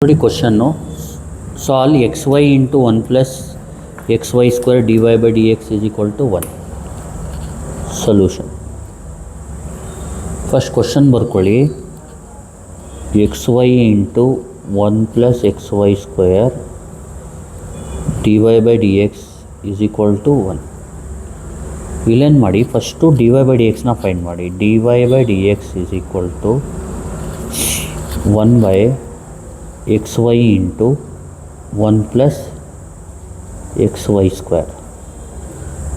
ನೋಡಿ ಕ್ವಶನ್ನು solve x y into 1 plus x y square d Y by D x is equal to 1. Solution. First question ಬರ್ಕೊಳ್ಳಿ. X y into 1 plus x y square d Y by D x is equal to 1. ಇಲ್ಲೇನು ಮಾಡಿ, first d Y by d ಎಕ್ಸ್ನ find ಮಾಡಿ. D Y by D x is equal to 1 by x y into 1 plus x y square.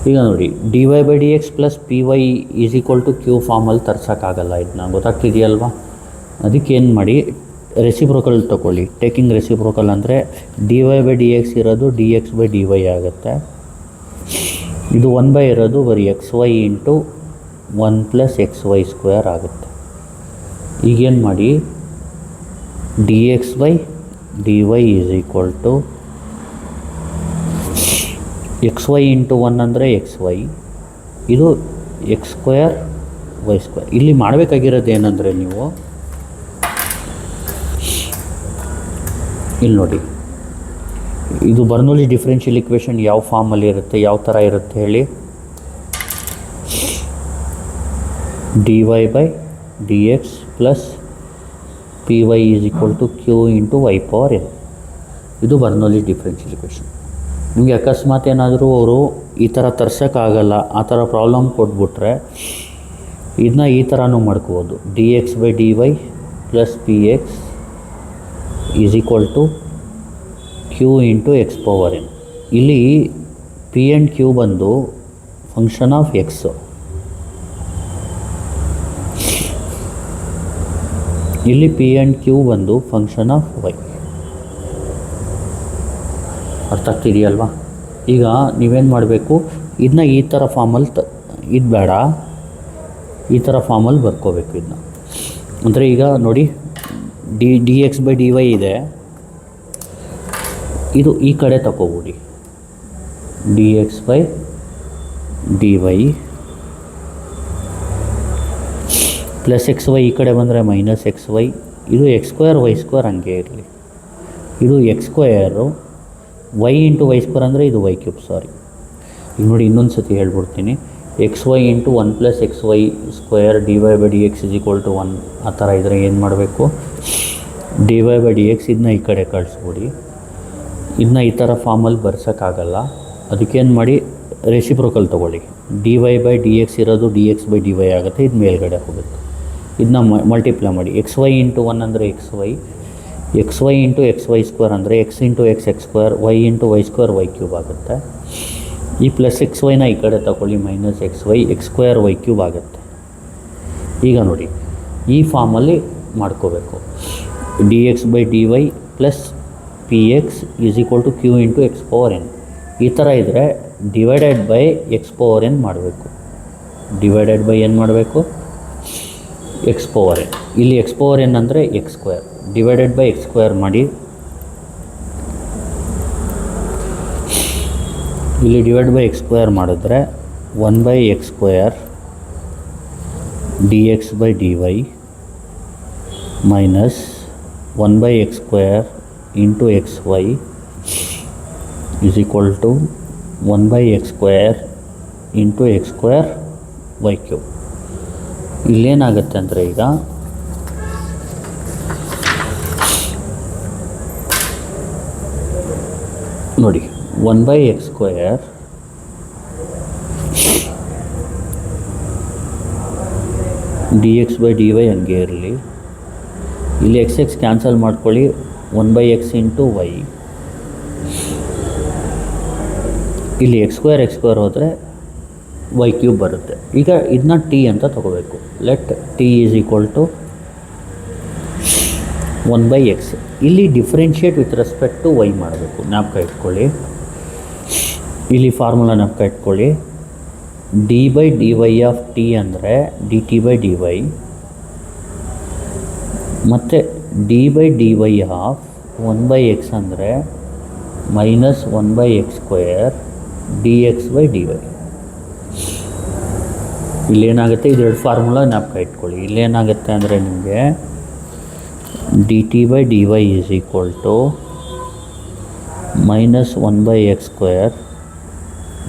ಈಗ ನೋಡಿ, d Y by D x plus p y is equal to q ಫಾರ್ಮಲ್ಲಿ ತರ್ಸೋಕ್ಕಾಗಲ್ಲ. ಇದನ್ನ ಗೊತ್ತಾಗ್ತಿದೆಯಲ್ವಾ? ಅದಕ್ಕೆ ಏನು ಮಾಡಿ, ರೆಸಿಪ್ರೋಕಲ್ ತೊಗೊಳ್ಳಿ. ಟೇಕಿಂಗ್ ರೆಸಿಪ್ರೋಕಲ್ ಅಂದರೆ d Y by D x ಇರೋದು d x by d y ಆಗುತ್ತೆ. ಇದು 1 ಬೈ ಇರೋದು ಬರೀ x y into 1 plus x y square ಆಗುತ್ತೆ. ಈಗೇನು ಮಾಡಿ, d x by d y is equal to x y into 1 ಅಂದರೆ ಎಕ್ಸ್ ವೈ, ಇದು ಎಕ್ಸ್ ಸ್ಕ್ವೇರ್ ವೈ ಸ್ಕ್ವೇರ್. ಇಲ್ಲಿ ಮಾಡಬೇಕಾಗಿರೋದು ಏನಂದರೆ, ನೀವು ಇಲ್ಲಿ ನೋಡಿ, ಇದು ಬರ್ನೌಲಿಸ್ ಡಿಫ್ರೆನ್ಷಿಯಲ್ ಇಕ್ವೇಷನ್ ಯಾವ ಫಾರ್ಮಲ್ಲಿ ಇರುತ್ತೆ, ಯಾವ ಥರ ಇರುತ್ತೆ ಹೇಳಿ. D Y by D x plus p y is equal to q into y power n. ಇದು ಬರ್ನೌಲಿಸ್ ಡಿಫ್ರೆನ್ಷಿಯಲ್ ಇಕ್ವೇಷನ್. ನಿಮಗೆ ಅಕಸ್ಮಾತ್ ಏನಾದರೂ ಅವರು ಈ ಥರ ತರ್ಸೋಕ್ಕಾಗಲ್ಲ, ಆ ಥರ ಪ್ರಾಬ್ಲಮ್ ಕೊಟ್ಬಿಟ್ರೆ ಇದನ್ನ ಈ ಥರನೂ ಮಾಡ್ಕೋಬೋದು. D x by d y plus p x is equal to q into x power n. ಇಲ್ಲಿ ಪಿ ಆ್ಯಂಡ್ ಕ್ಯೂ ಬಂದು ಫಂಕ್ಷನ್ ಆಫ್ ಎಕ್ಸು, ಇಲ್ಲಿ ಪಿ ಆ್ಯಂಡ್ ಕ್ಯೂ ಬಂದು ಫಂಕ್ಷನ್ ಆಫ್ ವೈ. ಅರ್ಥ ಆಗ್ತಿದೆಯಲ್ವಾ? ಈಗ ನೀವೇನು ಮಾಡಬೇಕು, ಇದನ್ನ ಈ ಥರ ಫಾರ್ಮಲ್ಲಿ ಇದು ಬೇಡ, ಈ ಥರ ಫಾರ್ಮಲ್ಲಿ ಬರ್ಕೋಬೇಕು ಇದನ್ನ. ಅಂದರೆ ಈಗ ನೋಡಿ, d x by d y ಇದೆ, ಇದು ಈ ಕಡೆ ತಗೋಬಿಡಿ. D x by d y plus x y, ಈ ಕಡೆ ಬಂದರೆ ಮೈನಸ್ ಎಕ್ಸ್ ವೈ. ಇದು ಎಕ್ಸ್ ಸ್ಕ್ವೇರ್ ವೈ ಸ್ಕ್ವೇರ್ ಹಂಗೆ ಇರಲಿ. ಇದು x square y into y square ಅಂದರೆ ಇದು ವೈ ಕ್ಯೂಬ್. ಸಾರಿ, ಈಗ ನೋಡಿ ಇನ್ನೊಂದು ಸತಿ ಹೇಳ್ಬಿಡ್ತೀನಿ. X y into 1 plus x y square d Y by D x is equal to 1. ಆ ಥರ ಇದ್ದರೆ ಏನು ಮಾಡಬೇಕು, ಡಿ ವೈ ಬೈ ಡಿ ಎಕ್ಸ್ ಇದನ್ನ ಈ ಕಡೆ ಕಳಿಸ್ಬಿಡಿ. ಇದನ್ನ ಈ ಥರ ಫಾರ್ಮಲ್ಲಿ ಬರ್ಸೋಕ್ಕಾಗಲ್ಲ, ಅದಕ್ಕೇನು ಮಾಡಿ, ರೆಸಿಪ್ರೋಕಲ್ ತೊಗೊಳ್ಳಿ. D Y by D x ಇರೋದು d x by d y ಆಗುತ್ತೆ, ಇದು ಮೇಲ್ಗಡೆ ಹೋಗುತ್ತೆ. ಇದನ್ನ ಮಲ್ಟಿಪ್ಲೈ ಮಾಡಿ. ಎಕ್ಸ್ ವೈ ಇಂಟು 1 ಅಂದರೆ x y, x y into x y square ಅಂದರೆ x into x x square, y into y square y cube ಆಗುತ್ತೆ. ಈ ಪ್ಲಸ್ ಎಕ್ಸ್ ವೈನ ಈ ಕಡೆ ತಗೊಳ್ಳಿ, minus x y x square y cube ಆಗುತ್ತೆ. ಈಗ ನೋಡಿ, ಈ ಫಾರ್ಮಲ್ಲಿ ಮಾಡ್ಕೋಬೇಕು. D x by d y plus p x is equal to q into x power n. ಈ ಥರ ಇದ್ದರೆ divided by x power n ಮಾಡಬೇಕು. ಡಿವೈಡೆಡ್ ಬೈ ಏನು ಮಾಡಬೇಕು, ಎಕ್ಸ್ ಪವರ್ ಎನ್. ಇಲ್ಲಿ ಎಕ್ಸ್ ಪವರ್ ಎನ್ ಅಂದರೆ x square, divided by x square ಮಾಡಿ. ಇಲ್ಲಿ ಡಿವೈಡ್ ಬೈ ಎಕ್ಸ್ ಸ್ಕ್ವೇರ್ ಮಾಡಿದ್ರೆ 1 by x square d x by d y minus 1 by x square into x y is equal to 1 by x square into x square y cube. ಇಲ್ಲೇನಾಗುತ್ತೆ ಅಂದರೆ, ಈಗ ನೋಡಿ, 1 by x square d x by d y ಹಂಗೆ ಇರಲಿ. ಇಲ್ಲಿ X x cancel ಮಾಡ್ಕೊಳ್ಳಿ. 1 by x into y, ಇಲ್ಲಿ x square ಹೋದರೆ ವೈ ಕ್ಯೂಬ್ ಬರುತ್ತೆ. ಈಗ ಇದನ್ನ ಟಿ ಅಂತ ತಗೋಬೇಕು. Let t is equal to 1 by x. ಇಲ್ಲಿ differentiate with respect to y ಮಾಡಬೇಕು. ಜ್ಞಾಪಕ ಇಟ್ಕೊಳ್ಳಿ, ಇಲ್ಲಿ ಫಾರ್ಮುಲಾ ಜ್ಞಾಪಕ ಇಟ್ಕೊಳ್ಳಿ. D by d y of t ಅಂದರೆ d t by d y, ಮತ್ತು d by d y of 1 by x ಅಂದರೆ minus 1 by x square d x by d y. ಇಲ್ಲೇನಾಗುತ್ತೆ, ಇದೆರಡು ಫಾರ್ಮುಲಾ ಜ್ಞಾಪಕ ಇಟ್ಕೊಳ್ಳಿ. ಇಲ್ಲೇನಾಗುತ್ತೆ ಅಂದರೆ ನಿಮಗೆ d t by d y is equal to minus 1/x²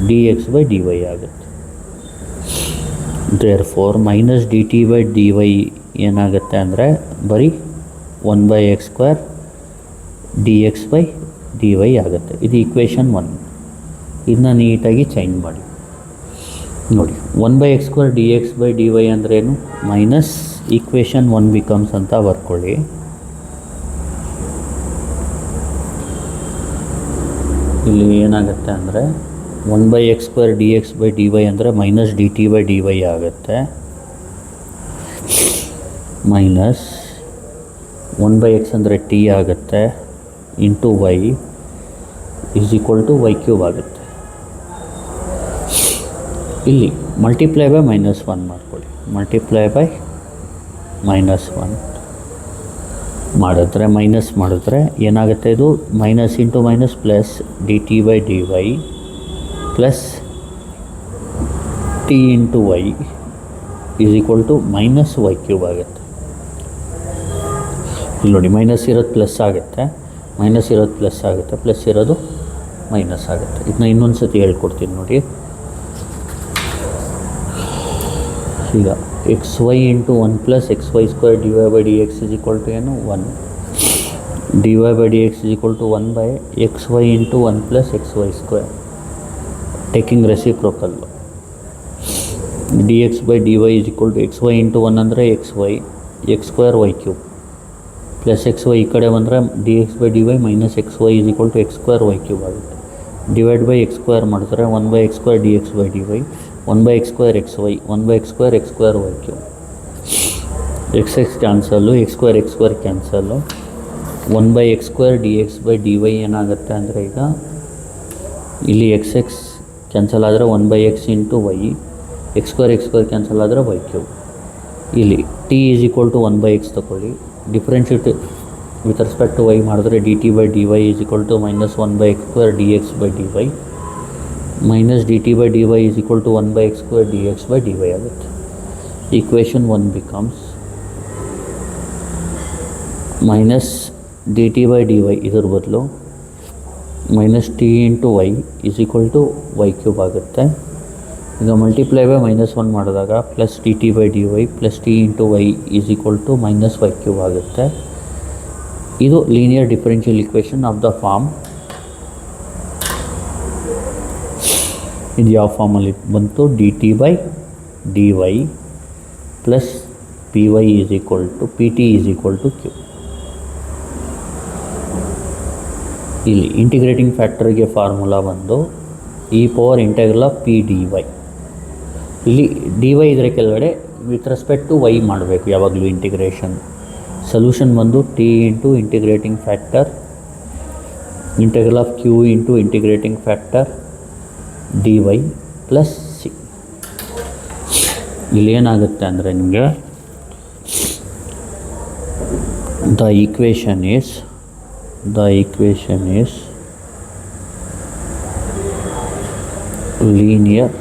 d x by d y ಆಗುತ್ತೆ. Therefore minus d t by d y ಏನಾಗುತ್ತೆ ಅಂದರೆ ಬರೀ 1/x² d x by d y ಆಗುತ್ತೆ. ಇದು ಈಕ್ವೇಷನ್ 1. ಇದನ್ನ ನೀಟಾಗಿ ಚೇಂಜ್ ಮಾಡಿ ನೋಡಿ. 1/x² d x by d y ಅಂದ್ರೇನು, ಮೈನಸ್ ಈಕ್ವೇಷನ್ 1 ಬಿಕಮ್ಸ್ ಅಂತ ಬರ್ಕೊಳ್ಳಿ. ಇಲ್ಲಿ ಏನಾಗುತ್ತೆ ಅಂದರೆ 1/x² d x by d y ಅಂದರೆ minus d t by d y ಆಗುತ್ತೆ. ಮೈನಸ್ 1/x ಅಂದರೆ ಟಿ ಆಗುತ್ತೆ, into y is equal to y³ ಆಗುತ್ತೆ. ಇಲ್ಲಿ ಮಲ್ಟಿಪ್ಲೈ ಬೈ -1 ಮಾಡ್ಕೊಳ್ಳಿ. ಮಲ್ಟಿಪ್ಲೈ ಬೈ -1 ಮಾಡಿದ್ರೆ ಮಾಡಿದ್ರೆ ಏನಾಗುತ್ತೆ, ಇದು minus into minus plus d t by d y plus t into y is equal to -y³ ಆಗುತ್ತೆ. ಇಲ್ಲಿ ನೋಡಿ, ಮೈನಸ್ ಇರೋದು ಪ್ಲಸ್ ಆಗುತ್ತೆ, ಮೈನಸ್ ಇರೋದು ಪ್ಲಸ್ ಆಗುತ್ತೆ, ಪ್ಲಸ್ ಇರೋದು ಮೈನಸ್ ಆಗುತ್ತೆ. ಇದನ್ನ ಇನ್ನೊಂದು ಸತಿ ಹೇಳ್ಕೊಡ್ತೀನಿ ನೋಡಿ. ಈಗ xy into 1 plus xy² dy by D x is equal to ಏನು 1, dy by D x is equal to 1/xy into 1 plus xy² taking reciprocal. D x by d y is equal to xy into 1 ಅಂದರೆ xy, x² y³ plus xy ಈ ಕಡೆ ಬಂದರೆ d x by d y minus xy is equal to x² y³ ಆಗುತ್ತೆ. Divide by x² ಮಾಡಿದ್ರೆ 1/x² d x by d y 1/x² xy 1/x² x² y³. x cancel, x² cancel. 1/x² d x by d y ಏನಾಗುತ್ತೆ ಅಂದರೆ ಈಗ ಇಲ್ಲಿ x cancel ಆದರೆ 1/x into Y, x² cancel ಆದರೆ y³. ಇಲ್ಲಿ t is equal to 1/x ತಗೊಳ್ಳಿ, differentiate with respect to y ಮಾಡಿದ್ರೆ d t by d y is equal to -1/x² d x by d y minus d t by d y is equal to 1/x² d x by d y ಆಗುತ್ತೆ. Equation 1 becomes minus d t by d y ಇದ್ರ ಬದಲು minus t into y is equal to y³ ಆಗುತ್ತೆ. ಈಗ multiply by -1 ಮಾಡಿದಾಗ plus d t by d y plus t into y is equal to -y³ ಆಗುತ್ತೆ. ಇದು linear differential equation of the form. ಇದು ಯಾವ ಫಾರ್ಮಲ್ಲಿ ಬಂತು, d t by d y plus p y is equal to p t is equal to q. ಇಲ್ಲಿ integrating ಫ್ಯಾಕ್ಟರ್ಗೆ formula ಬಂದು e⁻∫ p d y. ಇಲ್ಲಿ ಡಿ ವೈ ಇದರ ಕೆಳಗಡೆ ವಿತ್ ರೆಸ್ಪೆಕ್ಟ್ ಟು ವೈ ಮಾಡಬೇಕು ಯಾವಾಗಲೂ ಇಂಟಿಗ್ರೇಷನ್. ಸೊಲ್ಯೂಷನ್ ಬಂದು t into integrating factor ∫q into integrating factor d y plus c. ಇಲ್ಲೇನಾಗುತ್ತೆ ಅಂದರೆ ನಿಮಗೆ the equation is linear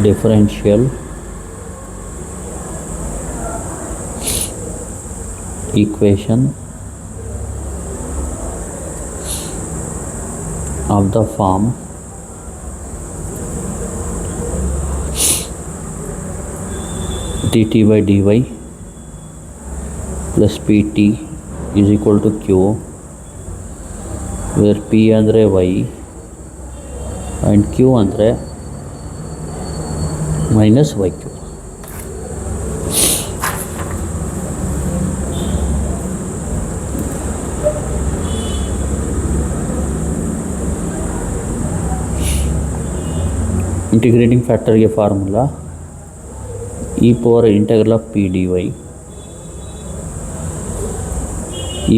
differential equation of the form dt by dy plus pt is equal to q, where p andre y and q andre minus y³. Integrating ಫ್ಯಾಕ್ಟರ್ಗೆ formula e⁻∫ p dy,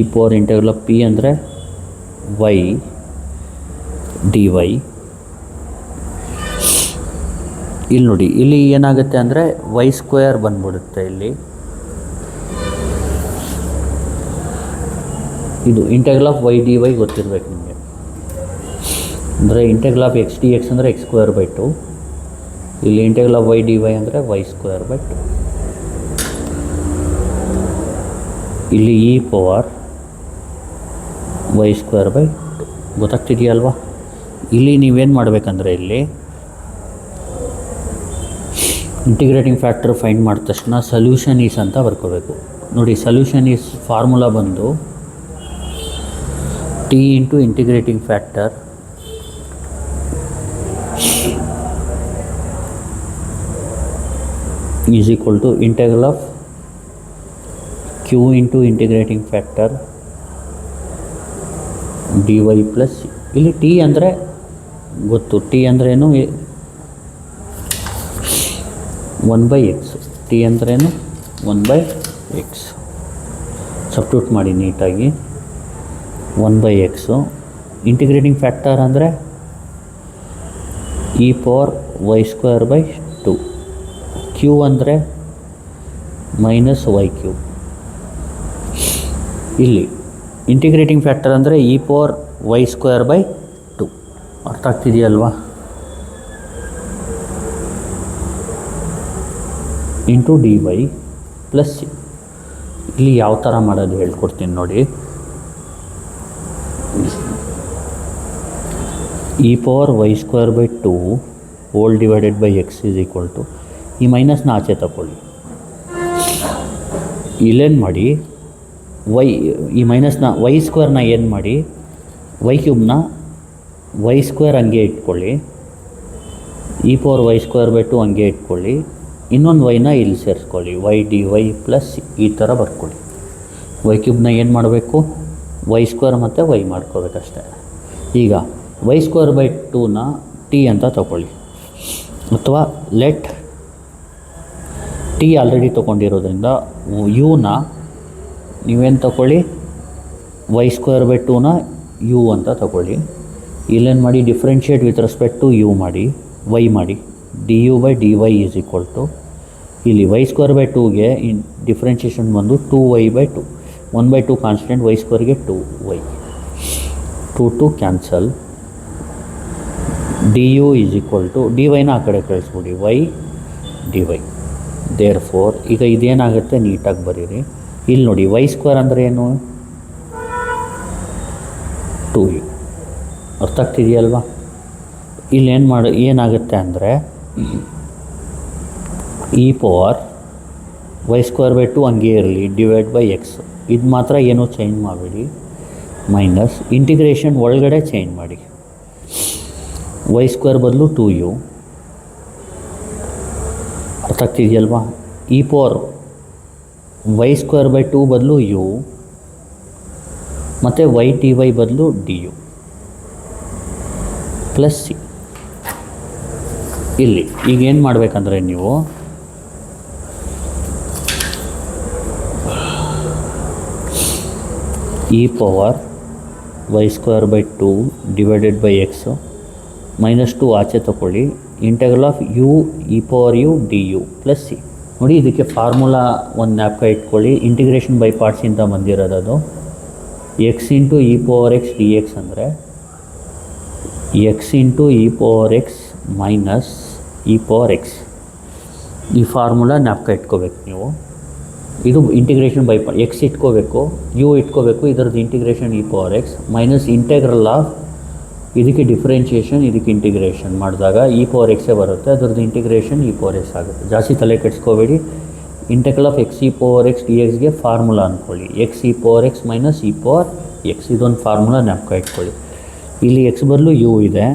e⁻∫ p ಅಂದರೆ y dy. ಇಲ್ಲಿ ನೋಡಿ, ಇಲ್ಲಿ ಏನಾಗುತ್ತೆ ಅಂದರೆ y² ಬಂದ್ಬಿಡುತ್ತೆ. ಇಲ್ಲಿ ಇದು ∫y dy ಗೊತ್ತಿರಬೇಕು ನಿಮಗೆ. ಅಂದರೆ ∫x dx ಅಂದರೆ x²/2, ಇಲ್ಲಿ ∫y dy ಅಂದರೆ y²/2. ಇಲ್ಲಿ e power y square by ಗೊತ್ತಾಗ್ತಿದೆಯಲ್ವಾ. ಇಲ್ಲಿ ನೀವೇನು ಮಾಡಬೇಕಂದ್ರೆ ಇಲ್ಲಿ ಇಂಟಿಗ್ರೇಟಿಂಗ್ ಫ್ಯಾಕ್ಟರ್ ಫೈಂಡ್ ಮಾಡಿದ ತಕ್ಷಣ ಸೊಲ್ಯೂಷನ್ ಈಸ್ ಅಂತ ಬರ್ಕೋಬೇಕು. ನೋಡಿ, ಸೊಲ್ಯೂಷನ್ ಈಸ್ ಫಾರ್ಮುಲಾ ಬಂದು t into integrating factor is equal to integral of q into integrating factor d y plus. ಇಲ್ಲಿ ಟಿ ಅಂದರೆ ಗೊತ್ತು, ಟಿ ಅಂದ್ರೇನು 1/x. ಟಿ ಅಂದ್ರೇನು 1/x. ಸಬ್ಸ್ಟಿಟ್ಯೂಟ್ ಮಾಡಿ ನೀಟಾಗಿ. 1/x. ಇಂಟಿಗ್ರೇಟಿಂಗ್ ಫ್ಯಾಕ್ಟರ್ ಅಂದರೆ e power y square by 2. Q ಅಂದರೆ minus y cube. ಇಲ್ಲಿ ಇಂಟಿಗ್ರೇಟಿಂಗ್ ಫ್ಯಾಕ್ಟರ್ ಅಂದರೆ e power y square by 2. ಅರ್ಥ ಆಗ್ತಿದೆಯಲ್ವಾ. Into d y plus. ಇಲ್ಲಿ ಯಾವ ಥರ ಮಾಡೋದು ಹೇಳ್ಕೊಡ್ತೀನಿ ನೋಡಿ. E power y square by 2 whole divided by x is equal to, ಈ ಮೈನಸ್ನ ಆಚೆ ತಗೊಳ್ಳಿ. ಇಲ್ಲೇನು ಮಾಡಿ, ವೈ ಈ ಮೈನಸ್ನ ವೈ ಸ್ಕ್ವೇರ್ನ ಏನು ಮಾಡಿ, ವೈ ಕ್ಯೂಬ್ನ ವೈ ಸ್ಕ್ವೇರ್ ಹಂಗೆ ಇಟ್ಕೊಳ್ಳಿ. E power y square by 2 ಹಂಗೆ ಇಟ್ಕೊಳ್ಳಿ. ಇನ್ನೊಂದು ವೈನ ಇಲ್ಲಿ ಸೇರಿಸ್ಕೊಳ್ಳಿ. ವೈ ಡಿ ವೈ ಪ್ಲಸ್ ಈ ಥರ ಬರ್ಕೊಳ್ಳಿ. ವೈ ಕ್ಯೂಬ್ನ ಏನು ಮಾಡಬೇಕು, ವೈ ಸ್ಕ್ವೇರ್ ಮತ್ತು ವೈ ಮಾಡ್ಕೋಬೇಕಷ್ಟೆ. ಈಗ ವೈ ಸ್ಕ್ವೇರ್ ಬೈ 2ನ ಟಿ ಅಂತ ತಗೊಳ್ಳಿ, ಅಥವಾ ಲೆಟ್ ಟಿ ಆಲ್ರೆಡಿ ತೊಗೊಂಡಿರೋದ್ರಿಂದ ಯುನ ನೀವೇನು ತಗೊಳ್ಳಿ, ವೈ ಸ್ಕ್ವೇರ್ ಬೈ 2ನ ಯು ಅಂತ ತಗೊಳ್ಳಿ. ಇಲ್ಲೇನು ಮಾಡಿ, differentiate with respect to u ಮಾಡಿ, ವೈ ಮಾಡಿ. D u by d y is equal to, ಇಲ್ಲಿ ವೈ ಸ್ಕ್ವೇರ್ ಬೈ 2ಗೆ ಡಿಫ್ರೆನ್ಷಿಯೇಷನ್ ಬಂದು 2y ಬೈ 2. 1/2 ಕಾನ್ಸ್ಟೆಂಟ್, ವೈ ಸ್ಕ್ವೇರ್ಗೆ 2y. 2 cancel. D u is equal to d ವೈನ ಆ ಕಡೆ ಕಳಿಸ್ಬಿಡಿ, y d y. Therefore ಈಗ ಇದೇನಾಗುತ್ತೆ ನೀಟಾಗಿ ಬರೀರಿ. ಇಲ್ಲಿ ನೋಡಿ, ವೈ ಸ್ಕ್ವೇರ್ ಅಂದರೆ ಏನು, 2u. ಅರ್ಥ ಆಗ್ತಿದೆಯಲ್ವಾ. ಇಲ್ಲಿ ಏನಾಗುತ್ತೆ ಅಂದರೆ e power y square by 2 ಹಂಗೆ ಇರಲಿ, ಡಿವೈಡ್ ಬೈ ಎಕ್ಸ್. ಇದು ಮಾತ್ರ ಏನೂ ಚೇಂಜ್ ಮಾಡಬೇಡಿ. ಮೈನಸ್ ಇಂಟಿಗ್ರೇಷನ್ ಒಳಗಡೆ ಚೇಂಜ್ ಮಾಡಿ. ವೈ ಸ್ಕ್ವೇರ್ ಬದಲು 2u. ಅರ್ಥ ಆಗ್ತಿದೆಯಲ್ವಾ. E power y square by 2 ಬದಲು ಯು, ಮತ್ತು ವೈ ಟಿ ವೈ ಬದಲು ಡಿ ಯು ಪ್ಲಸ್ ಸಿ. ಇಲ್ಲಿ ಈಗ ಏನು ಮಾಡಬೇಕಂದ್ರೆ ನೀವು e power y square by 2 divided by x -2 ಆಚೆ ತಗೊಳ್ಳಿ. Integral of u e power u d u plus c. ನೋಡಿ, ಇದಕ್ಕೆ ಫಾರ್ಮುಲಾ ಒಂದು ಜ್ಞಾಪಕ ಇಟ್ಕೊಳ್ಳಿ. ಇಂಟಿಗ್ರೇಷನ್ ಬೈ ಪಾರ್ಟ್ಸಿಂದ ಬಂದಿರೋದು ಅದು. X into e power x d x ಅಂದರೆ x into e power x minus e power x. ಈ ಫಾರ್ಮುಲಾ ಜ್ಞಾಪಕ ಇಟ್ಕೋಬೇಕು ನೀವು. ಇದು ಇಂಟಿಗ್ರೇಷನ್ ಬೈ ಎಕ್ಸ್ ಇಟ್ಕೋಬೇಕು, ಯು ಇಟ್ಕೋಬೇಕು. ಇದರದ್ದು integration e power x minus integral of, ಇದಕ್ಕೆ ಡಿಫ್ರೆನ್ಷಿಯೇಷನ್, ಇದಕ್ಕೆ ಇಂಟಿಗ್ರೇಷನ್ ಮಾಡಿದಾಗ ಇ ಪವರ್ ಎಕ್ಸೇ ಬರುತ್ತೆ. ಅದರದ್ದು ಇಂಟಿಗ್ರೇಷನ್ ಇ ಪವರ್ ಎಕ್ಸ್ ಆಗುತ್ತೆ. ಜಾಸ್ತಿ ತಲೆ ಕೆಡಿಸ್ಕೋಬೇಡಿ. Integral of x e power x d ಎಕ್ಸ್ಗೆ ಫಾರ್ಮುಲಾ ಅಂದ್ಕೊಳ್ಳಿ. X e power x minus e power x, ಇದೊಂದು ಫಾರ್ಮುಲಾ ಜ್ಞಾಪಕ ಇಟ್ಕೊಳ್ಳಿ. ಇಲ್ಲಿ ಎಕ್ಸ್ ಬದಲು ಯು ಇದೆ.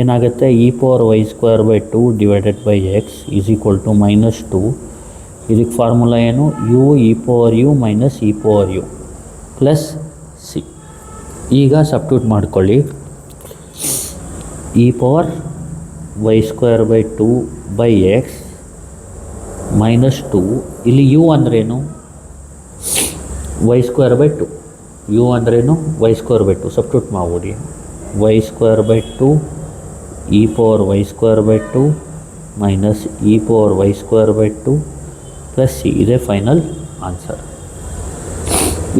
ಏನಾಗುತ್ತೆ, e power y square by 2 divided by x is equal to -2. ಇದಕ್ಕೆ ಫಾರ್ಮುಲಾ ಏನು, u e power u minus e power u plus c. ಈಗ ಸಬ್ಸ್ಟಿಟ್ಯೂಟ್ ಮಾಡ್ಕೊಳ್ಳಿ. E power y square by 2 by x -2. ಇಲ್ಲಿ u ಅಂದ್ರೇನು, y square by 2. U ಅಂದ್ರೇನು, y square by 2. Substitute ಮಾಡ್ಬಿಡಿ. Y square by 2 e power y square by 2 minus e power y square by 2 plus c. ಇದೇ final answer.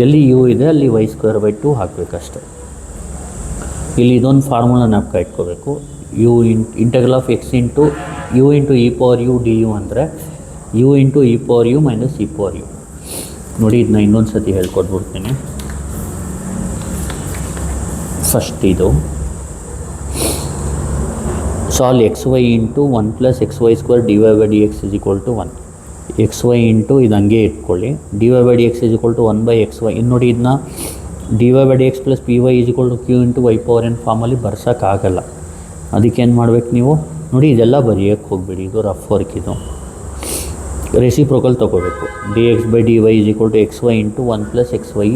ಎಲ್ಲಿ u ಇದೆ ಅಲ್ಲಿ Y square by 2 ಹಾಕಬೇಕಷ್ಟೆ. ಇಲ್ಲಿ ಇದೊಂದು formula ಜ್ಞಾಪಕ ಇಟ್ಕೋಬೇಕು. U integral of x into u into e power u d u ಅಂದರೆ u into e power u minus e power u. ನೋಡಿ, ಇದನ್ನ ಇನ್ನೊಂದು ಸತಿ ಹೇಳ್ಕೊಟ್ಬಿಡ್ತೀನಿ. ಫಸ್ಟ್ ಇದು solve x y into 1 + xy² dy/dx = 1. X y into ಇದು ಹಂಗೆ ಇಟ್ಕೊಳ್ಳಿ, dy/dx = 1/xy. ಇನ್ನು ನೋಡಿ, ಇದನ್ನ dy/dx + py = q × y⁴n ಫಾರ್ಮಲ್ಲಿ ಬರ್ಸೋಕ್ಕಾಗಲ್ಲ. ಅದಕ್ಕೇನು ಮಾಡ್ಬೇಕು ನೀವು ನೋಡಿ, ಇದೆಲ್ಲ ಬರೆಯೋಕ್ಕೆ ಹೋಗ್ಬೇಡಿ, ಇದು ರಫ್ ವರ್ಕ್. ಇದು ರೆಸಿಪ್ರೋಕಲ್ ತೊಗೋಬೇಕು. dx/dy = xy into 1 + xy².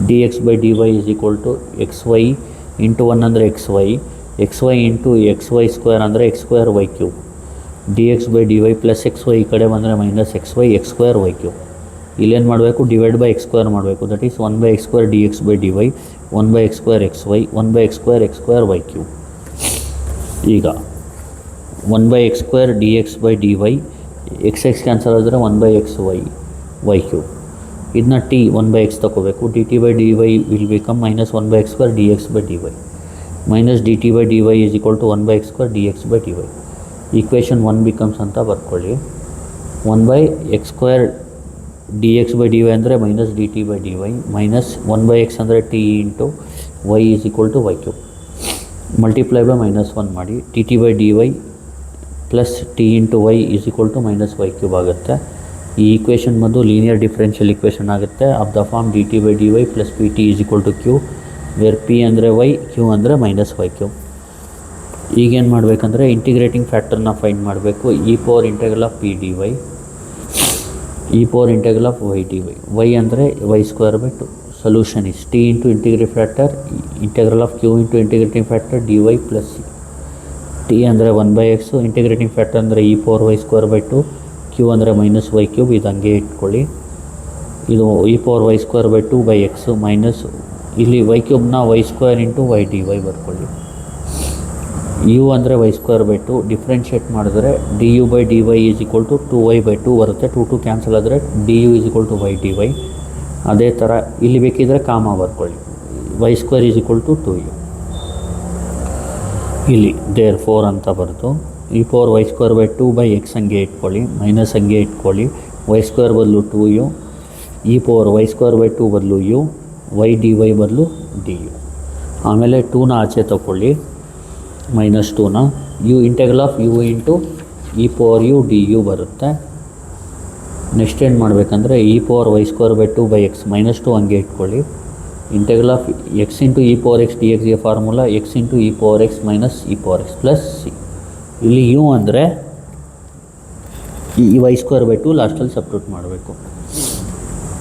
dx/dy = xy into 1 ಅಂದರೆ xy, xy ಇಂಟು xy² ಅಂದರೆ x²y³. dx/dy + xy ಈ ಕಡೆ ಬಂದರೆ -xy x²y³. ಇಲ್ಲೇನು ಮಾಡಬೇಕು, ಡಿವೈಡ್/x² ಮಾಡಬೇಕು. That is 1/x² dx/dy 1/x² xy 1/x² x²y³. ಈಗ 1/x² dx/dy x ಕ್ಯಾನ್ಸಲ್ ಆದರೆ 1/xy y³. ಇದನ್ನ t 1/x ತಗೋಬೇಕು. dt/dy will become -1/x² dx/dy -dt/dy = 1/x² dx/dy. Equation 1 becomes ಅಂತ ಬರ್ಕೊಳ್ಳಿ. 1/x² dx/dy ಅಂದರೆ -dt/dy -1/x ಅಂದರೆ t into y = y³. Multiply by -1 ಮಾಡಿ. dt/dy plus t into y = -y³ ಆಗುತ್ತೆ. ಈ ಈಕ್ವೇಷನ್ ಬಂದು ಲೀನಿಯರ್ ಡಿಫ್ರೆನ್ಷಿಯಲ್ ಈಕ್ವೇಷನ್ ಆಗುತ್ತೆ. Of the form dt/dy + pt = q, where p ಅಂದರೆ y, q ಅಂದರೆ -y³. ಈಗೇನು ಮಾಡಬೇಕಂದ್ರೆ ಇಂಟಿಗ್ರೇಟಿಂಗ್ ಫ್ಯಾಕ್ಟರ್ನ ಫೈಂಡ್ ಮಾಡಬೇಕು. e⁴ p dy e⁴ y dy. y ಅಂದರೆ y²/2. Solution is t into integrating factor q into integrating factor dy + c. t ಅಂದರೆ 1/x, integrating factor ಅಂದರೆ e⁴y²/2, q ಅಂದರೆ -y³. ಇದು ಹಂಗೆ ಇಟ್ಕೊಳ್ಳಿ. ಇದು e⁴y²/2/x ಮೈನಸ್ ಇಲ್ಲಿ y³ y² into y dy ಬರ್ಕೊಳ್ಳಿ. u ಅಂದರೆ y²/2. ಡಿಫ್ರೆನ್ಷಿಯೇಟ್ ಮಾಡಿದ್ರೆ du/dy = 2y/2 ಬರುತ್ತೆ. 2 ಕ್ಯಾನ್ಸಲ್ ಆದರೆ du = y dy. ಅದೇ ಥರ ಇಲ್ಲಿ ಬೇಕಿದ್ರೆ ಕಾಮ ಬರ್ಕೊಳ್ಳಿ. y² = 2u. ಇಲ್ಲಿ therefore ಅಂತ ಬರೆದು e⁴y²/2/x ಹಂಗೆ ಇಟ್ಕೊಳ್ಳಿ, ಮೈನಸ್ ಹಂಗೆ ಇಟ್ಕೊಳ್ಳಿ. y² ಬದಲು 2u, e⁴y²/2 ಬದಲು u, y dy ಬದಲು du. ಆಮೇಲೆ 2ನ ಆಚೆ ತಗೊಳ್ಳಿ, -2ನ u u into e⁴u du ಬರುತ್ತೆ. ನೆಕ್ಸ್ಟ್ ಏನು ಮಾಡಬೇಕಂದ್ರೆ e⁴y²/2/x -2 ಹಂಗೆ ಇಟ್ಕೊಳ್ಳಿ. x ಇಂಟು e⁴x dxಗೆ formula x into e⁴x minus e⁴x plus c. ಇಲ್ಲಿ u ಅಂದರೆ ಈ y²/2 ಲಾಸ್ಟಲ್ಲಿ ಸಬ್ಸ್ಟಿಟ್ಯೂಟ್ ಮಾಡಬೇಕು.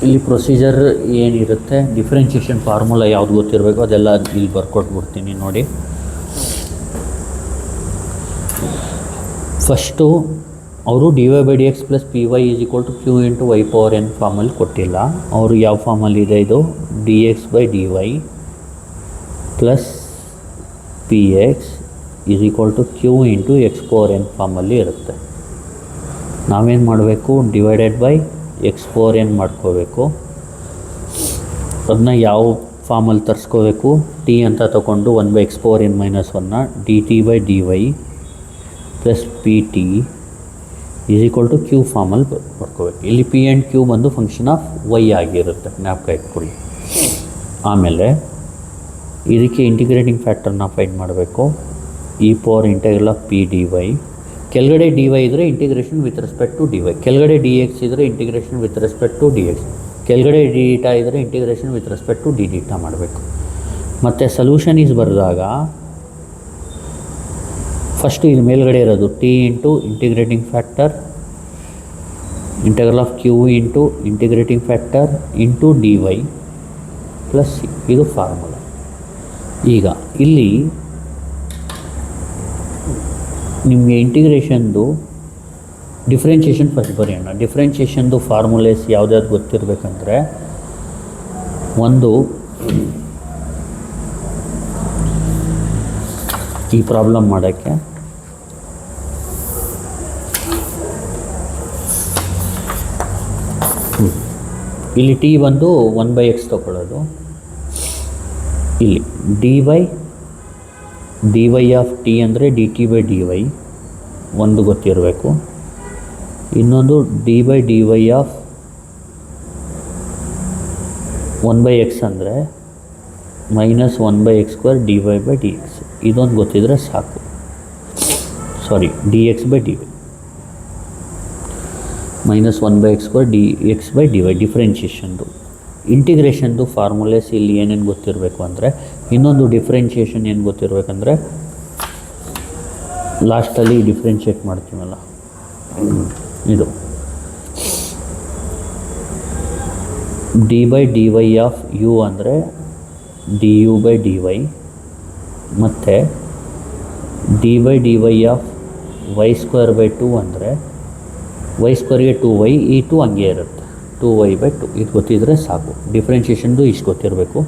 ಇಲ್ಲಿ ಪ್ರೊಸೀಜರ್ ಏನಿರುತ್ತೆ, ಡಿಫ್ರೆನ್ಷಿಯೇಷನ್ ಫಾರ್ಮುಲಾ ಯಾವ್ದು ಗೊತ್ತಿರಬೇಕು ಅದೆಲ್ಲ ಇಲ್ಲಿ ಬರ್ಕೊಟ್ಬಿಡ್ತೀನಿ ನೋಡಿ. ಫಸ್ಟು ಅವರು dy/dx + py = q into y⁴n ಫಾರ್ಮಲ್ಲಿ ಕೊಟ್ಟಿಲ್ಲ. ಅವರು ಯಾವ ಫಾರ್ಮಲ್ಲಿದೆ, ಇದು dx/dy + px = q into x⁴n ಫಾರ್ಮಲ್ಲಿ ಇರುತ್ತೆ. ನಾವೇನು ಮಾಡಬೇಕು, ಡಿವೈಡೆಡ್/x⁴n ಮಾಡ್ಕೋಬೇಕು. ಅದನ್ನ ಯಾವ ಫಾರ್ಮಲ್ಲಿ ತರಿಸ್ಕೋಬೇಕು, t ಅಂತ ತಗೊಂಡು 1/x⁴n - 1ನ dt/dy + pt = q ಫಾರ್ಮಲ್ಲಿ ಬರ್ಕೋಬೇಕು. ಇಲ್ಲಿ p ಆ್ಯಂಡ್ q ಬಂದು ಫಂಕ್ಷನ್ ಆಫ್ y ಆಗಿರುತ್ತೆ, ಜ್ಞಾಪಕ ಇಟ್ಕೊಳ್ಳಿ. ಆಮೇಲೆ ಇದಕ್ಕೆ ಇಂಟಿಗ್ರೇಟಿಂಗ್ ಫ್ಯಾಕ್ಟರ್ನ ಫೈಂಡ್ ಮಾಡಬೇಕು. e⁴ p dy. ಕೆಳಗಡೆ dy ಇದ್ದರೆ integration with respect to dy, ಕೆಳಗಡೆ dx ಇದ್ದರೆ integration with respect to dx, ಕೆಳಗಡೆ dθ ಇದ್ದರೆ integration with respect to dθ ಮಾಡಬೇಕು. ಮತ್ತು ಸೊಲ್ಯೂಷನ್ ಈಸ್ ಬರೆದಾಗ ಫಸ್ಟು ಇದು ಮೇಲ್ಗಡೆ ಇರೋದು t into integrating factor q into integrating factor into dy plus c. ಇದು ಫಾರ್ಮುಲಾ. ಈಗ ಇಲ್ಲಿ ನಿಮಗೆ ಇಂಟಿಗ್ರೇಷನ್ದು ಡಿಫ್ರೆನ್ಷಿಯೇಷನ್ ಫಸ್ಟ್ ಬರೆಯೋಣ. ಡಿಫ್ರೆನ್ಷಿಯೇಷನ್ದು ಫಾರ್ಮುಲೇಸ್ ಯಾವುದ್ಯಾವ್ದು ಗೊತ್ತಿರಬೇಕಂದ್ರೆ, ಒಂದು ಈ ಪ್ರಾಬ್ಲಮ್ ಮಾಡೋಕ್ಕೆ ಇಲ್ಲಿ t ಬಂದು 1/x ತಗೊಳ್ಳೋದು. ಇಲ್ಲಿ dy ಆಫ್ t ಅಂದರೆ dt/dy ಒಂದು ಗೊತ್ತಿರಬೇಕು. ಇನ್ನೊಂದು d/dy ಆಫ್ 1/x ಅಂದರೆ -1/x² dy/dx. ಇದೊಂದು ಗೊತ್ತಿದ್ರೆ ಸಾಕು. ಸಾರಿ, dx/dy -1/x² dx/dy ಡಿಫ್ರೆನ್ಷಿಯೇಷನ್ದು. ಇಂಟಿಗ್ರೇಷನ್ದು ಫಾರ್ಮುಲೇಸ್ ಇಲ್ಲಿ ಏನೇನು ಗೊತ್ತಿರಬೇಕು ಅಂದರೆ, ಇನ್ನೊಂದು ಡಿಫ್ರೆನ್ಷಿಯೇಷನ್ ಏನು ಗೊತ್ತಿರಬೇಕಂದ್ರೆ, ಲಾಸ್ಟಲ್ಲಿ ಡಿಫ್ರೆನ್ಷಿಯೇಟ್ ಮಾಡ್ತೀವಲ್ಲ ಇದು d/dy ಆಫ್ u ಅಂದರೆ du/dy, ಮತ್ತು d/dy ಆಫ್ y²/2 ಅಂದರೆ y²ಗೆ 2y, ಈ 2 ಹಂಗೆ ಇರುತ್ತೆ, 2y/2. ಇದು ಗೊತ್ತಿದ್ರೆ ಸಾಕು. ಡಿಫ್ರೆನ್ಷಿಯೇಷನ್ದು ಇಷ್ಟು ಗೊತ್ತಿರಬೇಕು.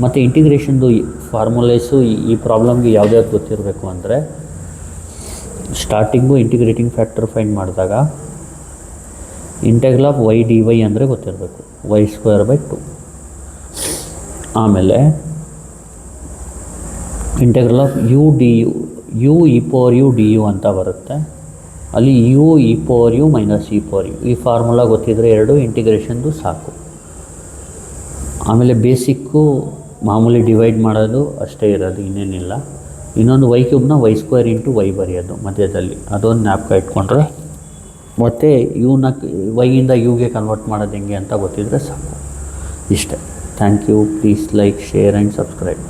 ಮತ್ತು ಇಂಟಿಗ್ರೇಷನ್ದು ಫಾರ್ಮುಲೇಸು ಈ ಪ್ರಾಬ್ಲಮ್ಗೆ ಯಾವ್ದ್ಯಾವ್ದು ಗೊತ್ತಿರಬೇಕು ಅಂದರೆ, ಸ್ಟಾರ್ಟಿಂಗು ಇಂಟಿಗ್ರೇಟಿಂಗ್ ಫ್ಯಾಕ್ಟರ್ ಫೈಂಡ್ ಮಾಡಿದಾಗ ಇಂಟೆಗ್ರಲ್ ಆಫ್ y dy ಅಂದರೆ ಗೊತ್ತಿರಬೇಕು, y²/2. ಆಮೇಲೆ integral of u e⁻u du ಅಂತ ಬರುತ್ತೆ. ಅಲ್ಲಿ u e⁻u - e⁻u ಈ ಫಾರ್ಮುಲಾ ಗೊತ್ತಿದ್ರೆ ಎರಡು ಇಂಟಿಗ್ರೇಷನ್ದು ಸಾಕು. ಆಮೇಲೆ ಬೇಸಿಕ್ಕು ಮಾಮೂಲಿ ಡಿವೈಡ್ ಮಾಡೋದು ಅಷ್ಟೇ ಇರೋದು, ಇನ್ನೇನಿಲ್ಲ. ಇನ್ನೊಂದು y³ y² y ಬರೆಯೋದು ಮಧ್ಯದಲ್ಲಿ, ಅದೊಂದು ಜ್ಞಾಪಕ ಇಟ್ಕೊಂಡ್ರೆ, ಮತ್ತು ಯುನ ವೈಯಿಂದ ಯುಗೆ ಕನ್ವರ್ಟ್ ಮಾಡೋದು ಹೆಂಗೆ ಅಂತ ಗೊತ್ತಿದ್ರೆ ಸಾಕು. ಇಷ್ಟೇ. Thank you. Please like, share and subscribe.